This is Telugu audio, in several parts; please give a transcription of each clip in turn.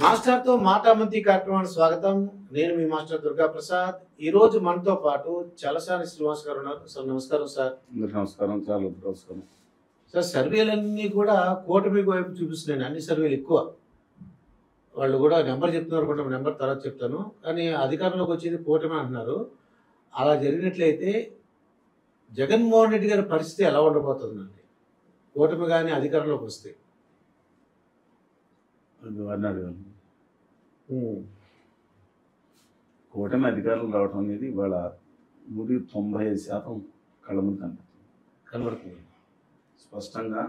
మాస్టర్తో మాటామంతి కార్యక్రమానికి స్వాగతం. నేను మీ మాస్టర్ దుర్గా ప్రసాద్. ఈ రోజు మనతో పాటు చలసాని శ్రీనివాస్ గారు ఉన్నారు. సార్ నమస్కారం. సార్ నమస్కారం. చాలా నమస్కారం సార్. సర్వేలన్నీ కూడా కూటమి వైపు చూపిస్తున్నాయి, అన్ని సర్వేలు ఎక్కువ. వాళ్ళు కూడా నెంబర్ చెప్తున్నారు కూడా, నెంబర్ తర్వాత చెప్తాను, కానీ అధికారంలోకి వచ్చేది కూటమి అంటున్నారు. అలా జరిగినట్లయితే జగన్మోహన్ రెడ్డి గారి పరిస్థితి ఎలా ఉండబోతుందండి కూటమి కానీ అధికారంలోకి వస్తే? కూటమి అధికారులు రావడం అనేది ఇవాళ 95% కళ్ళ ముందు కనబడుతుంది. స్పష్టంగా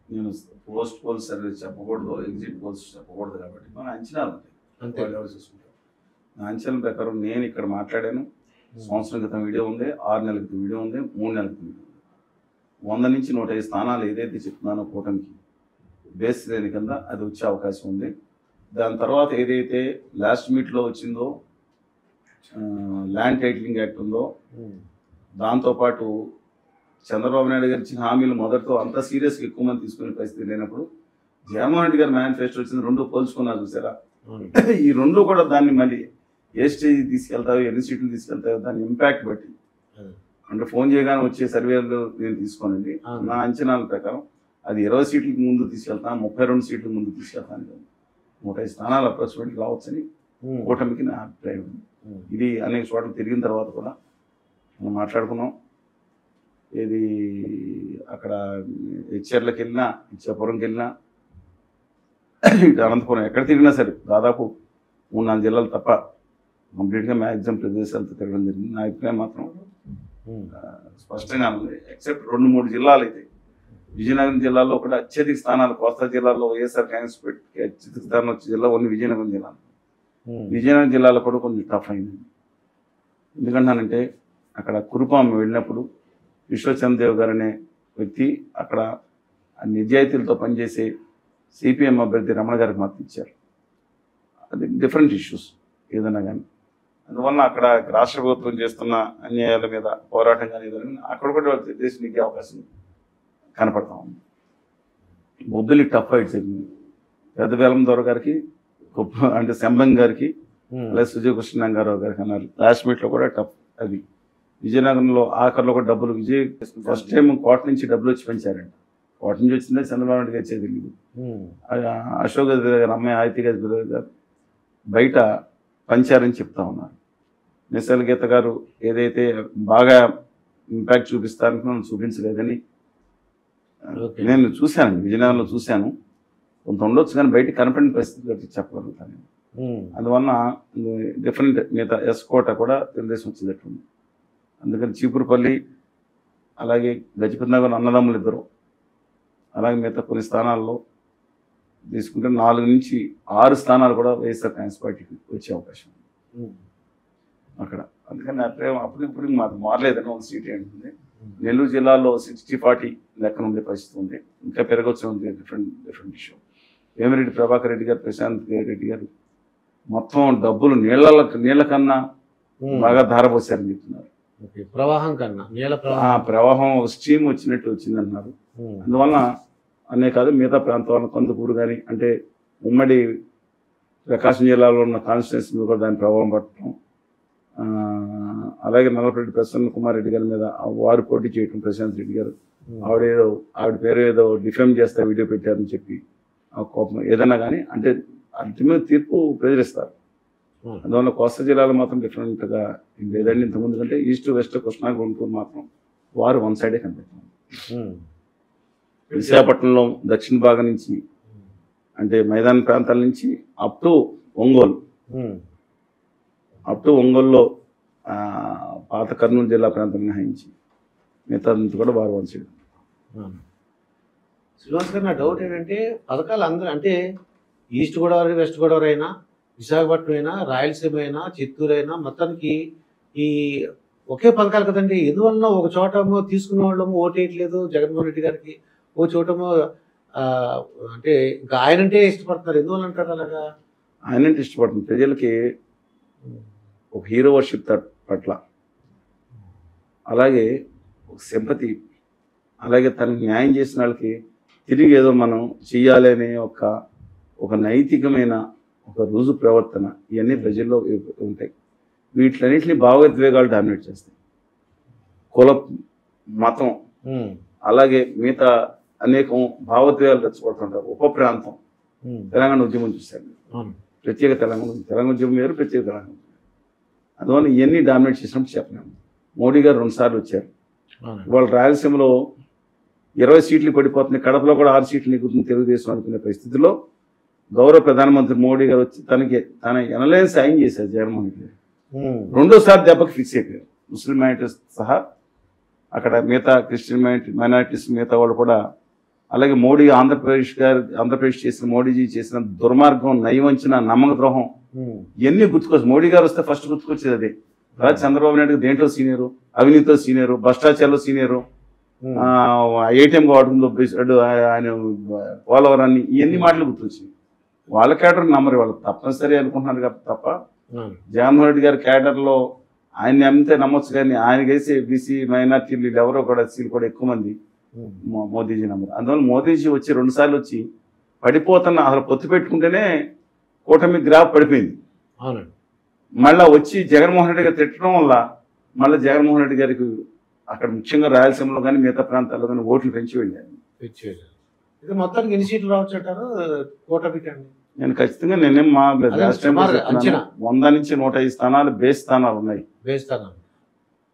నేను పోస్ట్ పోల్ సర్వే చెప్పకూడదు, ఎగ్జిట్ పోల్స్ చెప్పకూడదు కాబట్టి మన అంచనాలు అంతే. వాళ్ళు ఎవరు చూసుకుంటారు. నా అంచనాల ప్రకారం నేను ఇక్కడ మాట్లాడాను. సంవత్సరం క్రితం వీడియో ఉంది, 6 నెలల క్రితం వీడియో ఉంది, 3 నెలల క్రితం వీడియో ఉంది. 100 నుంచి 105 స్థానాలు ఏదైతే చెప్తున్నానో కూటమికి బేస్ శ్రేణి కింద అది వచ్చే అవకాశం ఉంది. దాని తర్వాత ఏదైతే లాస్ట్ మీట్లో వచ్చిందో ల్యాండ్ టైటిలింగ్ యాక్ట్ ఉందో, దాంతోపాటు చంద్రబాబు నాయుడు గారి ఇచ్చిన హామీలు మొదటితో అంత సీరియస్గా ఎక్కువ మంది తీసుకునే పరిస్థితి లేనప్పుడు జగన్మోహన్ రెడ్డి గారి మేనిఫెస్టో వచ్చింది, 2 పోల్చుకున్నారు చూసారా. ఈ 2 కూడా దాన్ని మళ్ళీ ఏ స్టేజ్ తీసుకెళ్తాయో, ఎన్ని సీట్లు తీసుకెళ్తాయో దాని ఇంపాక్ట్ బట్టి, అంటే ఫోన్ చేయగానే వచ్చే సర్వేలు నేను తీసుకోనండి. నా అంచనాల ప్రకారం అది 20 సీట్లకు ముందు తీసుకెళ్తాను, 32 సీట్ల ముందు తీసుకెళ్తాను, 105 స్థానాలు అప్రోచ్మెంట్ రావచ్చని కూటమికి నా అభిప్రాయం. ఇది అనేక చోట్ల తిరిగిన తర్వాత కూడా మనం మాట్లాడుకున్నాం. ఇది అక్కడ హెచ్ఆర్లకు వెళ్ళినా, ఇచ్చాపురంకి వెళ్ళినా, ఇటు అనంతపురం ఎక్కడ తిరిగినా సరే దాదాపు 3-4 జిల్లాలు తప్ప కంప్లీట్గా మ్యాక్సిమం ప్రదేశాలతో తిరగడం జరిగింది. నా అభిప్రాయం మాత్రం స్పష్టంగా ఉంది. ఎక్సెప్ట్ 2-3 జిల్లాలు అయితే, విజయనగరం జిల్లాలో కూడా అత్యధిక స్థానాలు, కోస్తా జిల్లాలో వైఎస్ఆర్ కాంగ్రెస్ పార్టీకి అత్యధిక స్థానం వచ్చే జిల్లా ఓన్లీ విజయనగరం జిల్లా. విజయనగరం జిల్లాలో కూడా కొంచెం టఫ్ అయింది. ఎందుకంటానంటే అక్కడ కురుపాం వెళ్ళినప్పుడు విశ్వచంద్రదేవ్ గారు అనే వ్యక్తి అక్కడ నిజాయితీలతో పనిచేసే సిపిఎం అభ్యర్థి రమణ గారికి మద్దతు ఇచ్చారు. అది డిఫరెంట్ ఇష్యూస్ ఏదైనా కానీ. అందువల్ల అక్కడ రాష్ట్ర ప్రభుత్వం చేస్తున్న అన్యాయాల మీద పోరాటం కానీ ఏదైనా అక్కడ కూడా దేశం నెగ్గే అవకాశం కనపడతా ఉంది. బొబ్బిలి టఫ్ ఫైట్ జరిగింది. పెద్ద బేలం దొర గారికి, అంటే శంభం గారికి, అలాగే సుజయ్ కృష్ణంగారావు గారికి అన్నారు. లాస్ట్ మీట్లో కూడా టఫ్. అది విజయనగరంలో ఆఖరిలో కూడా డబ్బులు విజయ్ ఫస్ట్ టైం కోట నుంచి డబ్బులు వచ్చి పెంచారంట. కోట నుంచి వచ్చిందే చంద్రబాబు నాయుడు గారు వచ్చేది తెలియదు. అశోక్ గజపతి గారు అమ్మాయి ఆదిత్య గజపతి గారు బయట పంచారని చెప్తా ఉన్నారు. నిశ్చల గీత గారు ఏదైతే బాగా ఇంపాక్ట్ చూపిస్తారనుకున్నా చూపించలేదని నేను చూశాను, విజయనగరంలో చూశాను. కొంత ఉండొచ్చు కానీ బయట కనపడిన పరిస్థితి చెప్పగలుగుతాను. అందువల్ల డిఫరెంట్ మిగతా ఎస్కోట కూడా తెలుగుదేశం వచ్చేటట్టుంది. అందుకని చీపురుపల్లి అలాగే గజపతి నగర్ అన్నదమ్ములు ఇద్దరు, అలాగే మిగతా కొన్ని స్థానాల్లో తీసుకుంటే 4 నుంచి 6 స్థానాలు కూడా వైఎస్ఆర్ కాంగ్రెస్ పార్టీకి వచ్చే అవకాశం ఉంది అక్కడ. అందుకని అప్పటికి మాకు మారలేదని ఒక సీట్ ఏంటుంది. నెల్లూరు జిల్లాలో 60-40 లెక్కన ఉండే పరిస్థితి ఉంది. ఇంకా పెరగవచ్చు ఉంది. Different issue. వేమిరెడ్డి ప్రభాకర్ రెడ్డి గారు, ప్రశాంత్ రెడ్డి గారు మొత్తం డబ్బులు నీళ్ల కన్నా బాగా ధారపోసారని చెప్తున్నారు. ప్రవాహం కన్నా ప్రవాహం ఒక స్ట్రీమ్ వచ్చినట్టు వచ్చిందన్నారు. అందువల్ల అనే కాదు మిగతా ప్రాంతాల్లో కందుకూరు కానీ, అంటే ఉమ్మడి ప్రకాశం జిల్లాలో ఉన్న కాన్స్టిట్యున్సీ మీద కూడా దాని ప్రభావం పడటం, అలాగే నల్లపరెడ్డి ప్రసన్న కుమార్ రెడ్డి గారి మీద వారు పోటీ చేయటం, ప్రశాంత్ రెడ్డి గారు ఆవిడ పేరు ఏదో డిఫేమ్ చేస్తే వీడియో పెట్టారని చెప్పి ఆ కోపం ఏదైనా కానీ, అంటే అల్టిమేట్ తీర్పు ప్రజలిస్తారు. అందువల్ల కోస్తా జిల్లాలో మాత్రం డిఫరెంట్గా లేదండి. ఇంతకుముందు కంటే ఈస్ట్ వెస్ట్ కృష్ణా గుంటూరు మాత్రం వారు వన్ సైడే కనిపెట్టారు. విశాఖపట్నంలో దక్షిణ భాగం నుంచి, అంటే మైదాన ప్రాంతాల నుంచి అప్ టు ఒంగోలులో పాత కర్నూలు జిల్లా ప్రాంతం మినహాయించి మిగతా కూడా వారు వన్ సైడ్. శ్రీనివాస్ గారు, నా డౌట్ ఏంటంటే పథకాలు అందరూ, అంటే ఈస్ట్ గోదావరి, వెస్ట్ గోదావరి అయినా, విశాఖపట్నం అయినా, రాయలసీమ అయినా, చిత్తూరు అయినా, మొత్తానికి ఈ ఒకే పథకాలు కదండి. ఎందువలన ఒక చోటమో తీసుకున్న వాళ్ళము ఓటేయట్లేదు జగన్మోహన్ రెడ్డి గారికి, ఓ చోటమో అంటే ఇంకా ఆయనంటే ఇష్టపడుతున్నారు. ఎందువల్ల అంటారు అలాగా? ఆయనంటే ఇష్టపడుతుంది ప్రజలకి ఒక హీరో వర్షిప్ పట్ల, అలాగే ఒక సింపతి, అలాగే తనకు న్యాయం చేసిన వాళ్ళకి తిరిగి ఏదో మనం చెయ్యాలి అనే ఒక నైతికమైన ఒక రుజు ప్రవర్తన ఇవన్నీ ప్రజల్లో ఉంటాయి. వీటిలన్నింటినీ భావోద్వేగాలు డామినేట్ చేస్తాయి. కుల మతం అలాగే మిగతా అనేకం భావోద్వేగాలు రెచ్చగొడుతుంటారు. ఉప ప్రాంతం తెలంగాణ ఉద్యమం చూశారు, ప్రత్యేక తెలంగాణ ఉద్యమం వేరు, ప్రత్యేక తెలంగాణ. అందువల్ల ఇవన్నీ డామినేట్ చేసినప్పుడు చెప్పలేము. మోడీ గారు 2 సార్లు వచ్చారు. ఇవాళ రాయలసీమలో 20 సీట్లు పడిపోతున్నాయి, కడపలో కూడా 6 సీట్లు నెగ్గుతుంది తెలుగుదేశం అనుకునే పరిస్థితిలో గౌరవ ప్రధానమంత్రి మోడీ గారు వచ్చి తన ఎనలేని సాయం చేశారు జగన్మోహన్ రెడ్డి గారు. 2సారి దెబ్బకి ఫిక్స్ అయిపోయారు. ముస్లిం మైనారిటీస్ సహా అక్కడ మిగతా క్రిస్టియన్ మైనారిటీస్ మిగతా వాళ్ళు కూడా. అలాగే మోడీ ఆంధ్రప్రదేశ్ చేసిన మోడీజీ చేసిన దుర్మార్గం, నయవంచన, నమ్మక ద్రోహం ఇవన్నీ గుర్తుకొచ్చి మోడీ గారు వస్తే ఫస్ట్ గుర్తుకొచ్చేది అదే. తర్వాత చంద్రబాబు నాయుడు దేంట్లో సీనియరు, అవినీతిలో సీనియరు, భ్రష్టాచారంలో సీనియరు, ఏటీఎం వాడుకుందో ఆయన పోలవరాన్ని, ఇవన్నీ మాటలు గుర్తొచ్చాయి. వాళ్ళ క్యాడర్ నమ్మరు, వాళ్ళు తప్పనిసరి అనుకుంటున్నారు కాబట్టి తప్ప జగన్మోహన్ రెడ్డి గారి క్యాడర్లో ఆయన్ని అమ్మితే నమ్మొచ్చు. కానీ ఆయనకైతే బీసీ మైనార్టీలు ఎవరో కూడా ఎస్సీలు కూడా ఎక్కువ మంది మోదీజీ నమ్మరు. అందువల్ల మోదీజీ వచ్చి 2 సార్లు వచ్చి పడిపోతున్న అసలు పొత్తు పెట్టుకుంటేనే కూటమి గ్రాఫ్ పడిపోయింది. మళ్ళీ వచ్చి జగన్మోహన్ రెడ్డి గారు తిట్టడం వల్ల మళ్ళీ జగన్మోహన్ రెడ్డి గారికి అక్కడ ముఖ్యంగా రాయలసీమలో కానీ మిగతా ప్రాంతాల్లో కానీ ఓట్లు పెంచి వెళ్ళారు. ఇది మొత్తానికి ఎన్ని సీట్లు రావచ్చు అంటారు కూటమికి? నేను ఖచ్చితంగా నేనేం మా 100 నుంచి 105 స్థానాలు బేస్ స్థానాలు ఉన్నాయి.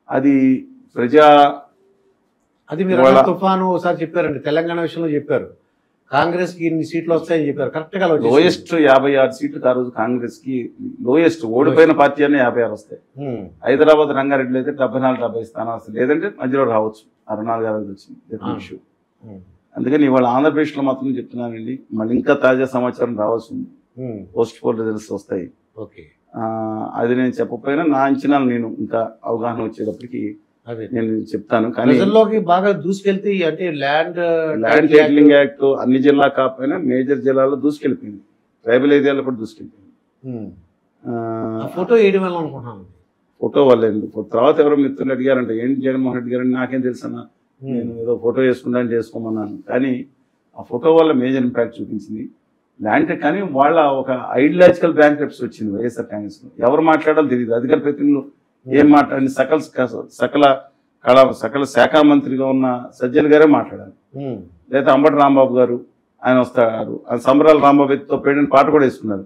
అది అది మీరు తుఫాను ఒకసారి చెప్పారండి, తెలంగాణ విషయంలో చెప్పారు. కాంగ్రెస్ కి ఇన్ని సీట్లు వస్తాయని చెప్పారు. కరెక్ట్ గా లోయెస్ట్ 56 సీట్లు ఆ రోజు కాంగ్రెస్ కి లోయెస్ట్. ఓడిపోయిన పార్టీ అనే 56 వస్తాయి. హైదరాబాద్ రంగారెడ్డిలో అయితే 74-70 స్థానాలు వస్తాయి. లేదంటే మధ్యలో రావచ్చు. 64 వచ్చింది ఇష్యూ. అందుకని ఇవాళ ఆంధ్రప్రదేశ్ లో మాత్రం చెప్తున్నానండి, మళ్ళీ ఇంకా తాజా సమాచారం రావాల్సి ఉంది. పోస్ట్ పోల్ రిజల్ట్స్ వస్తాయి. అది నేను చెప్పకపోయినా నా అంచనాలు నేను ఇంకా అవగాహన వచ్చేటప్పటికి నేను చెప్తాను. కానీ బాగా దూసుకెళ్తే అంటే ల్యాండ్ టైటిలింగ్ యాక్ట్ అన్ని జిల్లా కాకపోయినా మేజర్ జిల్లాలో దూసుకెళ్ళిపోయింది. ట్రైబల్ ఏరియాలో కూడా దూసుకెళ్ళిపోయింది. ఫోటో వేయడం వల్ల అనుకుంటున్నాను. ఫోటో వల్ల తర్వాత ఎవరో మిత్రులు అడిగారంట, ఏంటి జగన్మోహన్ రెడ్డి గారు నాకేం తెలుసన్నా, నేను ఏదో ఫోటో వేసుకుంటాను చేసుకోమన్నాను. కానీ ఆ ఫోటో వల్ల మేజర్ ఇంపాక్ట్ చూపించింది ల్యాండ్. కానీ వాళ్ళ ఒక ఐడియాలజికల్ బ్యాంక్రప్సీ వచ్చింది వైఎస్ఆర్ కాంగ్రెస్ లో. ఎవరు మాట్లాడాలో తెలియదు. అధికార ప్రతినిధులు ఏం మాట్లాడి సకల శాఖ మంత్రిగా ఉన్న సజ్జన్ గారే మాట్లాడారు. లేదా అంబటి రాంబాబు గారు ఆయన వస్తారు. సంబరాల రాంబాబుతో పేడిన పాట కూడా వేసుకున్నారు.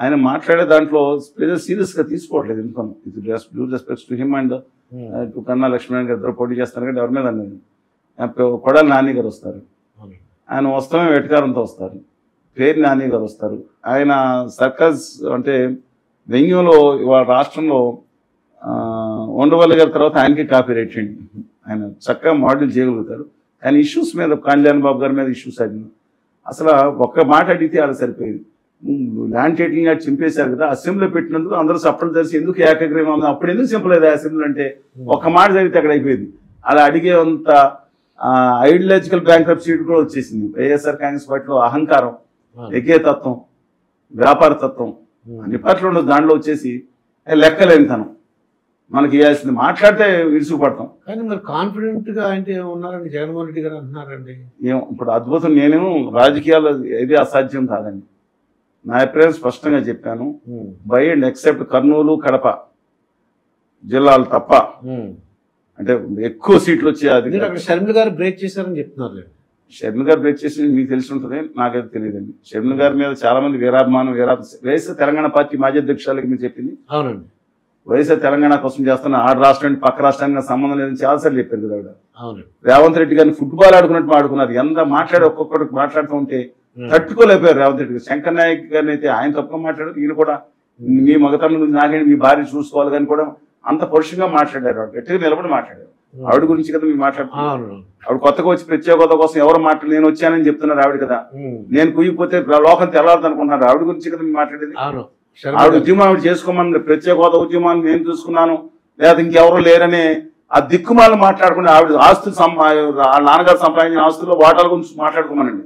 ఆయన మాట్లాడే దాంట్లో ప్రజలు సీరియస్ గా తీసుకోవట్లేదు. ఎందుకన్నా due respects to him and to కన్నా లక్ష్మణ్ గారు ఇద్దరు పోటీ చేస్తారు. కానీ ఎవరి మీద అనేది కొడాలి నాని గారు వస్తారు. ఆయన వస్తామే వెటకారంతో వస్తారు. పేరు నాని గారు వస్తారు. ఆయన సర్కస్ అంటే వెంగ్యంలో ఇవాళ రాష్ట్రంలో ఉండవల్లి గారి తర్వాత ఆయనకి కాపీ రైట్ చేయండి. ఆయన చక్కగా మోడల్ చేయగలుగుతారు. కానీ ఇష్యూస్ మీద కళ్యాణ్ బాబు గారి మీద ఇష్యూస్ అడిగిన అసలు ఒక్క మాట అడిగితే అలా సరిపోయేది. ల్యాండ్ టైటిలింగ్ యాక్ట్ చింపేశారు కదా, అసెంబ్లీలో పెట్టినందుకు అందరూ సపోర్ట్ చేసి ఎందుకు ఏకగ్రీవం ఉంది, అప్పుడు ఎందుకు చింపలేదు అసెంబ్లీ అంటే ఒక్క మాట జరిగితే అక్కడ అయిపోయింది. అలా అడిగేంత ఐడియాలజికల్ బ్యాంక్రప్సీ కూడా వచ్చేసింది. వైఎస్ఆర్ కాంగ్రెస్ పార్టీలో అహంకారం, ఎక్కేతత్వం, వ్యాపార తత్వం అన్ని పార్టీలు ఉండదు. దాంట్లో వచ్చేసి లెక్కలేనితనం. మనకి ఇవ్వాల్సింది మాట్లాడితే విరుసుకుపడతాం. కానీ మీరు కాన్ఫిడెంట్ గా అంటే ఉన్నారండి జగన్మోహన్ రెడ్డి గారు అంటున్నారండి. ఏమో ఇప్పుడు అద్భుతం. నేను రాజకీయాల్లో ఏది అసాధ్యం కాదండి. నా అభిప్రాయం స్పష్టంగా చెప్పాను. By and except Kurnool, Kadapa జిల్లాలు తప్ప అంటే ఎక్కువ సీట్లు వచ్చేది. షర్మిల గారు బ్రేక్ చేశారని చెప్తున్నారు. షర్మిల గారు బ్రేక్ చేసి మీకు తెలిసి ఉంటుంది, నాకైతే తెలియదండి. షర్మిల గారి మీద చాలా మంది వీరాభిమానం వైఎస్ఆర్ తెలంగాణ పార్టీ మాజీ అధ్యక్షురాలకి మీరు చెప్పింది. అవునండి. వైఎస్ఆర్ తెలంగాణ కోసం చేస్తున్న ఆరు రాష్ట్రానికి పక్క రాష్ట్రానికి సంబంధం లేదని చాలాసార్లు చెప్పారు కదా ఆవిడ. రేవంత్ రెడ్డి గారిని ఫుట్బాల్ ఆడుకున్నట్టు ఆడుకున్నారు. ఎంత మాట్లాడి ఒక్కొక్కటి మాట్లాడుతూ ఉంటే తట్టుకోలేకపోయారు రేవంత్ రెడ్డి గారు. శంకర్ నాయక్ గారిని అయితే ఆయన తప్పుగా మాట్లాడారు. ఈయన కూడా మీ మగతనం గురించి నాకేంటి మీ భార్య చూసుకోవాలి కానీ కూడా అంత పరుషంగా మాట్లాడారు. ఆవిడ గట్టిగా నిలబడి మాట్లాడారు. ఆవిడ గురించి కదా మీరు మాట్లాడుతున్నారు. ఆవిడ కొత్తగా వచ్చి ప్రత్యేక హోదా కోసం ఎవరు మాట్లాడి నేను వచ్చానని చెప్తున్నారు ఆవిడ కదా. నేను కుయ్యిపోతే లోకం తెల్లారదు అనుకుంటున్నారు. ఆవిడ గురించి కదా మీరు మాట్లాడేది. ఆవిడ ఉద్యమం ఆవిడ చేసుకోమని ప్రత్యేక హోదా ఉద్యమాన్ని నేను చూసుకున్నాను లేదా ఇంకెవరూ లేరని ఆ దిక్కుమాలను మాట్లాడుకుని ఆవిడ ఆస్తులు వాళ్ళ నాన్నగారు సంపాదించిన ఆస్తుల్లో వాటాల గురించి మాట్లాడుకోమనండి.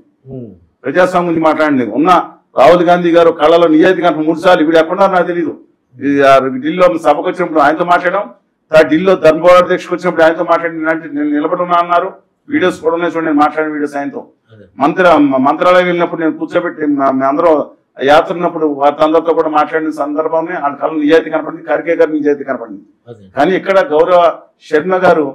ప్రజాస్వామ్యం గురించి మాట్లాడండి. ఉన్న రాహుల్ గాంధీ గారు కళ్ళలో నిజాయితీ 3 సార్లు ఇప్పుడు ఎక్కడున్నారు నాకు తెలియదు. ఢిల్లీలో సభకు వచ్చినప్పుడు ఆయనతో మాట్లాడడం, ఢిల్లీలో ధర్మవరం అధ్యక్షుడు వచ్చినప్పుడు ఆయనతో మాట్లాడి నేను నిలబడున్నా అన్నారు. వీడియోస్ కూడా ఉన్నాయి చూడండి, నేను మాట్లాడిన వీడియోస్ ఆయనతో. అదే. మంత్రాలయం వెళ్ళినప్పుడు నేను కూర్చోబెట్టి అందరూ యాత్ర ఉన్నప్పుడు వారితో కూడా మాట్లాడిన సందర్భమే ఆ కళ నిజాయితీ కనపడింది, ఖర్గే గారు నిజాయితీ కనపడింది. అదే. కానీ ఇక్కడ గౌరవ శర్మ గారు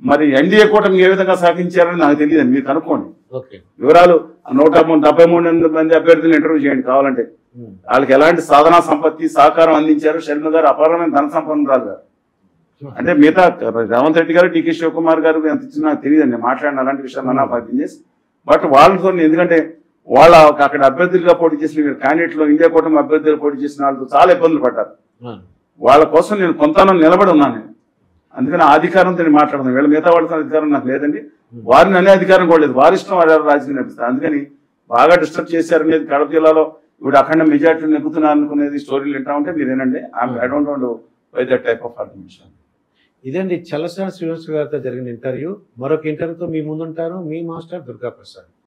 మరి ఎన్డీఏ కూటమి ఏ విధంగా సాగించారని నాకు తెలియదు, మీరు కనుక్కోండి ఓకే. వివరాలు. 173 మంది అభ్యర్థులను ఇంటర్వ్యూ చేయండి కావాలంటే. వాళ్ళకి ఎలాంటి సాధనా సంపత్తి సహకారం అందించారు శర్మ గారు, అపారమైన ధన సంపన్నురాలు గారు. అంటే మిగతా రేవంత్ రెడ్డి గారు, డికే శివకుమార్ గారు ఎంత ఇచ్చినా నాకు తెలియదండి, మాట్లాడిన అలాంటి విషయాలు అన్నా పనిచేసి. బట్ వాళ్ళతో ఎందుకంటే వాళ్ళ అక్కడ అభ్యర్థులుగా పోటీ చేసిన క్యాండిడేట్ లో ఇండియా కూటమి అభ్యర్థులు పోటీ చేసిన వాళ్ళతో చాలా ఇబ్బందులు పడ్డారు. వాళ్ళ కోసం నేను కొంత నిలబడి ఉన్నాను నేను. అందుకని ఆ అధికారంతో నేను మాట్లాడుతున్నాను. వీళ్ళ మిగతా వాళ్ళతో అధికారం నాకు లేదండి, వారిని అనే అధికారం కూడా లేదు, వారి ఇష్టం వారి రాజకీయం నడిపిస్తారు. అందుకని బాగా డిస్టర్బ్ చేశారనేది కడప జిల్లాలో ఇప్పుడు అఖండ మెజార్టీ నెగ్గుతున్నారు అనుకునేది స్టోరీలు వింటా ఉంటే మీరు ఏంటంటే I don't want buy that type of argument. ఇదండి చల్లసాని శ్రీనివాస్ గారితో జరిగిన ఇంటర్వ్యూ. మరొక ఇంటర్వ్యూతో మీ ముందుంటాను, మీ మాస్టర్ దుర్గా ప్రసాద్.